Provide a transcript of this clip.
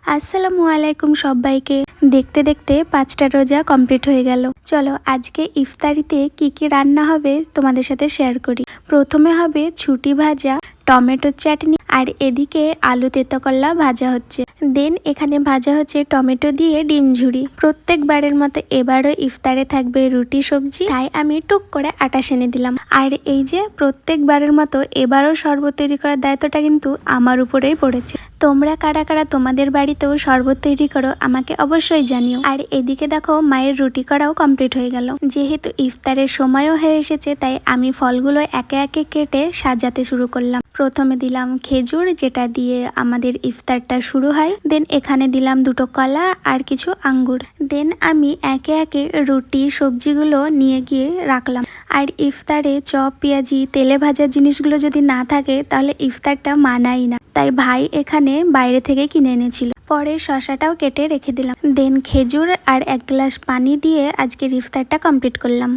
আসসালামু আলাইকুম সবাইকে। দেখতে দেখতে 5টা রোজা কমপ্লিট হয়ে গেল। চলো আজকে ইফতারিতে কি কি রান্না হবে তোমাদের সাথে শেয়ার করি। প্রথমে হবে ছুটি ভাজা, টমেটোর চাটনি, আর এদিকে আলু তেঁতুকল্লা ভাজা হচ্ছে। দেন এখানে ভাজা হচ্ছে টমেটো দিয়ে ডিম ঝুড়ি। প্রত্যেকবারের মতো এবারও ইফতারে থাকবে রুটি সবজি, তাই আমি টুক করে আটা সেনে দিলাম। আর এই যে প্রত্যেকবারের মতো এবারও শরবত তৈরি করার দায়িত্বটা কিন্তু আমার উপরেই পড়েছে। তোমরা কারা কারা তোমাদের বাড়িতেও শরবত তৈরি করো আমাকে অবশ্যই জানিও। আর এদিকে দেখো মায়ের রুটি করাও কমপ্লিট হয়ে গেল। যেহেতু ইফতারের সময়ও হয়ে এসেছে তাই আমি ফলগুলো একে একে কেটে সাজাতে শুরু করলাম। প্রথমে দিলাম খেজুর, যেটা দিয়ে আমাদের ইফতারটা শুরু হয়। দেন এখানে দিলাম দুটো কলা আর কিছু আঙ্গুর। দেন আমি একে একে রুটি সবজিগুলো নিয়ে গিয়ে রাখলাম। আর ইফতারে চপ, পেঁয়াজি, তেলে ভাজা জিনিসগুলো যদি না থাকে তাহলে ইফতারটা মানাই না। তাই ভাই এখানে বাইরে থেকে কিনে এনেছিল। পরে শসাটাও কেটে রেখে দিলাম। দেন খেজুর আর 1 গ্লাস পানি দিয়ে আজকের ইফতারটা কমপ্লিট করলাম।